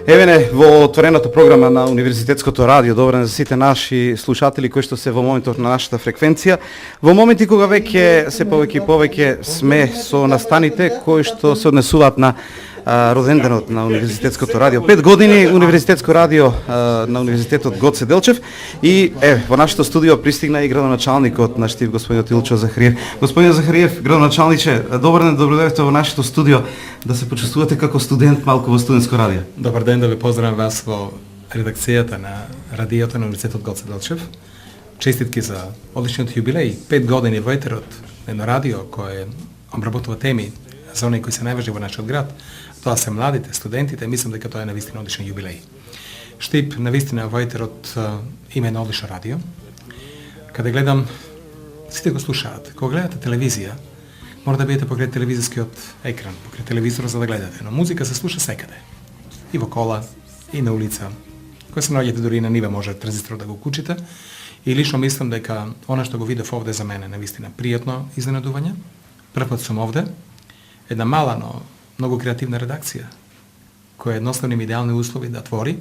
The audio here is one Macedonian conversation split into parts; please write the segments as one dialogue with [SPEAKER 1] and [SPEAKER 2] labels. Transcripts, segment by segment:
[SPEAKER 1] Еве не во отворената програма на Универзитетското радио, добро за сите наши слушатели кои што се во моментов на нашата фреквенција. Во моменти кога веќе се повеќе и повеќе сме со настаните кои што се однесуваат на роденденот на Универзитетското радио. 5 години Универзитетско радио на Универзитетот Гоце Делчев и во нашето студио пристигна и градоначалникот на Штип, господинот Илчо Захариев. Господин Захариев, градоначалниче, добро дојдовте во нашето студио да се почувствувате како студент малку во студентско радио.
[SPEAKER 2] Добар ден, да ви поздравам вас во редакцијата на радиото на Универзитетот Гоце Делчев. Честитки за одличниот јубилеј, 5 години во етерот на едно радио кое обработува теми за оние кои се најважни во нашиот град. Тоа се младите, студентите, мислам дека тоа е навистина одличен јубилеј. Штип навистина во етерот има едно одлично радио. Каде гледам, сите го слушаат. Кога гледате телевизија, мора да бидете покрај телевизискиот екран, покрај телевизорот за да гледате. Но музика се слуша секаде. И во кола, и на улица. Кога се наоѓате дури и на нива, може транзисторот да го кучите. И лично мислам дека она што го видов овде за мене навистина пријатно изненадување. Прв пат сум овде, една мала, но многу креативна редакција, која едноставно има идеални услови да твори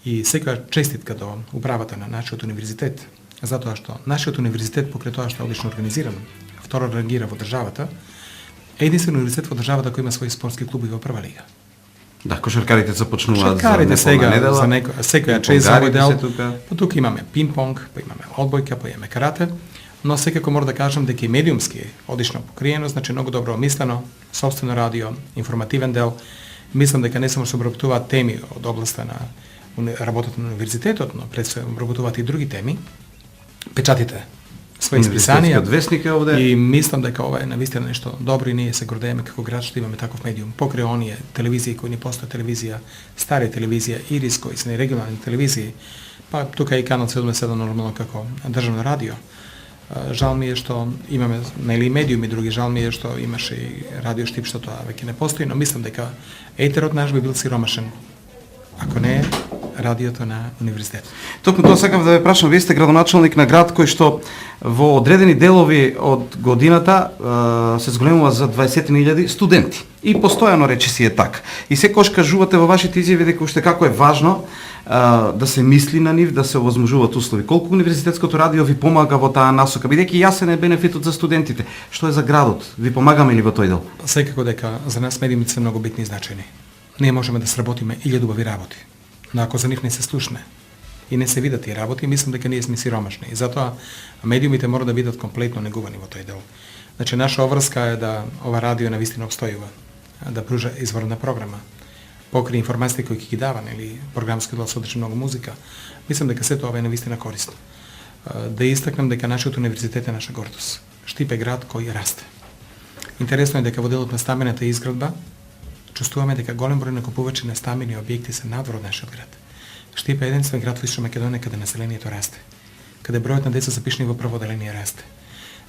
[SPEAKER 2] и секоја честитка до управата на нашиот универзитет, затоа што нашиот универзитет, покрај тоа што е одлично организиран, второ рангира во државата, е единствен универзитет во државата кој има своји спортски клубови во прва лига.
[SPEAKER 1] Да, кошаркарите започнуваат
[SPEAKER 2] за недела. За секоја чест за дел. Па тука имаме пинг-понг, па имаме одбојка, па имаме карате. Но секако мора да кажам дека и медиумски е одлично покриено, значи многу добро омислено, сопствено радио, информативен дел. Мислам дека не само се обработуваат теми од областа на работата на универзитетот, но пред се обработуваат и други теми. Печатите своји списанија
[SPEAKER 1] вестник е овде.
[SPEAKER 2] И мислам дека ова е навистина нешто добро и ние се гордееме како град што имаме таков медиум. Покрај оние телевизии кои ни постои телевизија, стари телевизија, Ирис кои се регионални телевизии, па тука и канал 77 нормално како државно радио. Жал ми е што имаме нели медиуми други, жал ми е што имаше и радио Штип што тоа веќе не постои, но мислам дека етерот наш би бил сиромашен ако не е радиото на универзитетот.
[SPEAKER 1] Токму тоа сакав да ве прашам, вие сте градоначалник на град кој што во одредени делови од годината се зголемува за 20.000 студенти. И постојано речи си е така. И секогаш кажувате во вашите изјави дека уште како е важно да се мисли на нив, да се овозможуваат услови. Колку Универзитетското радио ви помага во таа насока, бидејќи јасен е бенефитот за студентите? Што е за градот? Ви помагаме ли во тој дел?
[SPEAKER 2] Секако дека за нас медиумите се многу битни и значајни. Ние можеме да сработиме 1000 убави работи, но ако за нив не се слушне и не се видат тие работи, мислам дека ние сме сиромашни. И затоа медиумите мора да бидат комплетно негувани во тој дел. Значи, наша обврска е да ова радио навистина обстојува, да пружа изворна програма. Покри информациите кои ги дава, нели, програмски дел содржи многу музика, мислам дека сето ова е навистина корисно. Да истакнам дека нашиот универзитет е наша гордост. Штип е град кој расте. Интересно е дека во делот на стамбената изградба чувствуваме дека голем број на купувачи на стамбени објекти се надвор од нашиот град. Штип е единствен град во Источна Македонија каде населението расте, каде бројот на деца запишани во прво оделение расте,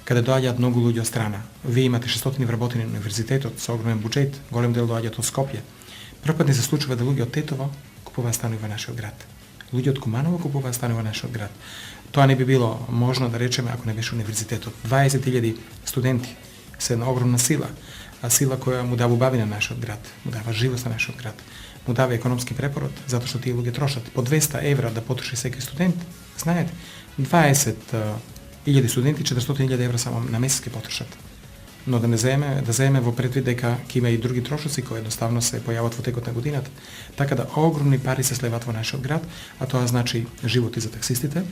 [SPEAKER 2] каде доаѓаат многу луѓе од страна. Вие имате 600 вработени на универзитетот со огромен буџет, голем дел доаѓаат од Скопје. Првпат не се случува да луѓе од Тетово купуваат станови во нашиот град. Луѓе од Куманово купуваат станови во нашиот град. Тоа не би било можно да речеме ако не беше универзитетот. 20.000 студенти се една огромна сила, а сила која му дава убави на нашиот град, му дава живост на нашиот град, му дава економски препорот, затоа што тие луѓе трошат по 200 евра да потроши секој студент. Знаете, 20.000 студенти 400.000 евра само на месец ќе потрошат. Но да земеме во предвид дека ќе има и други трошоци кои едноставно се појават во текот на годината. Така да огромни пари се слеват во нашиот град, а тоа значи живот и за таксистите,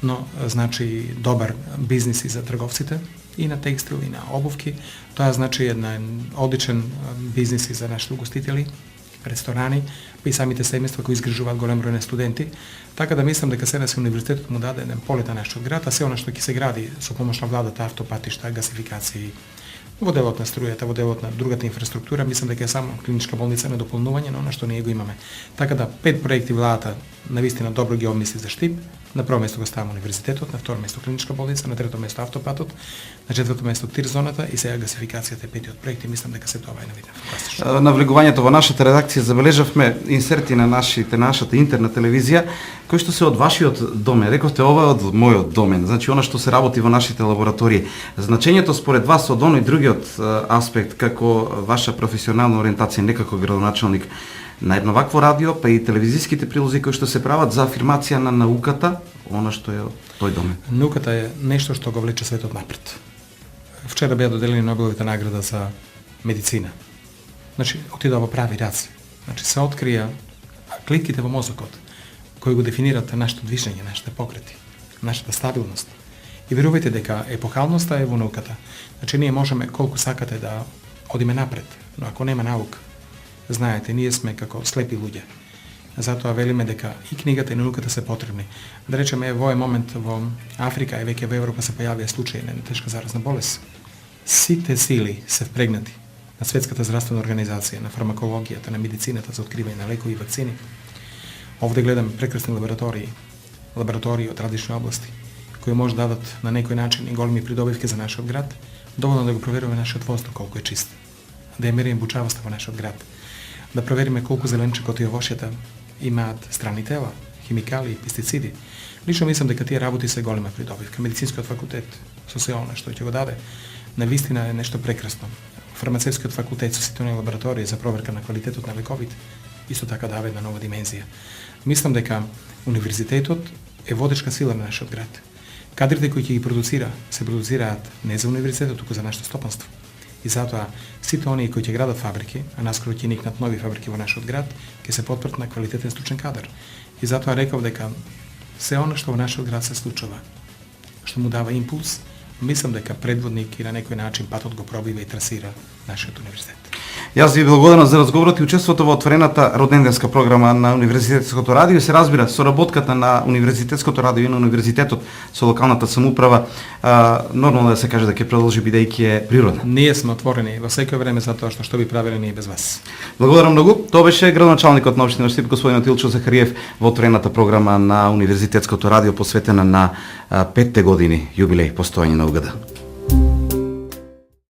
[SPEAKER 2] но значи добар бизнис и за трговците, и на текстил, и на обувки. Тоа значи еден одличен бизнис и за нашите угостители, ресторани, па и самите семејства кои изгрижуваат голем број на студенти. Така да мислам дека сега се универзитетот му даде еден полет на нашиот град, а се она што ќе се гради со помош на владата, автопатишта, гасификации, во делот на струјата, во делот на другата инфраструктура, мислам дека е само клиничка болница на дополнување на она што ние го имаме. Така да 5 проекти владата навистина добро ги обмисли за Штип. На прво место го ставам универзитетот, на второ место клиничка болница, на трето место автопатот, на четврто место тир зоната и сега гасификацијата е петиот проект и мислам дека се тоа е навидно фантастично.
[SPEAKER 1] Навлегувањето во нашата редакција забележавме инсерти на нашата интерна телевизија кои што се од вашиот домен. Рековте ова е од мојот домен, значи она што се работи во нашите лаборатории. Значењето според вас од оној другиот аспект како ваша професионална ориентација, не како градоначалник, на едно вакво радио, па и телевизиските прилози кои што се прават за афирмација на науката, она што е тој домен.
[SPEAKER 2] Науката е нешто што го влече светот напред. Вчера беа доделени Нобеловите награда за медицина. Значи, отидоа во прави раце. Значи, се открија клетките во мозокот, кои го дефинират нашето движење, нашите покрети, нашата стабилност. И верувајте дека епохалноста е во науката. Значи, ние можеме колку сакате да одиме напред, но ако нема наука, знаете, ние сме како слепи луѓе. Затоа велиме дека и книгата и науката се потребни. Да речеме, во овој момент во Африка и веќе во Европа се појавија случаи на тешка заразна болест. Сите сили се впрегнати на Светската здравствена организација, на фармакологијата, на медицината за откривање на лекови и вакцини. Овде гледаме прекрасни лаборатории од различни области, кои може да дадат на некој начин и големи придобивки за нашиот град, доволно да го проверуваме нашиот воздух колку е чист, да ја мериме бучавоста во нашиот град, да провериме колку зеленчукот и овошјата имаат странни тела, химикали и пестициди. Лично мислам дека тие работи се голема придобивка. Медицинскиот факултет, социјална што ќе го даде, навистина е нешто прекрасно. Фармацевскиот факултет со сите лаборатории за проверка на квалитетот на лековите исто така дава една нова димензија. Мислам дека универзитетот е водечка сила на нашиот град. Кадрите кои ќе ги се продуцираат не за универзитетот, туку за нашето стопанство. И затоа сите оние кои ќе градат фабрики, а наскоро ќе никнат нови фабрики во нашиот град, ќе се потпрат на квалитетен стручен кадар. И затоа реков дека се она што во нашиот град се случува, што му дава импулс, мислам дека предводник и на некој начин патот го пробива и трасира нашиот универзитет.
[SPEAKER 1] Јас ви благодарам за разговорот и учеството во отворената роденденска програма на Универзитетското радио. Се разбира, соработката на Универзитетското радио и на универзитетот со локалната самоуправа, нормално да се каже да ќе продолжи бидејќи е природна.
[SPEAKER 2] Ние сме отворени во секој време за тоа што би правеле ние без вас.
[SPEAKER 1] Благодарам многу. Тоа беше градоначалникот на општина Штип, господин Илчо Захариев, во отворената програма на Универзитетското радио посветена на 5 години јубилеј постоење на УГД.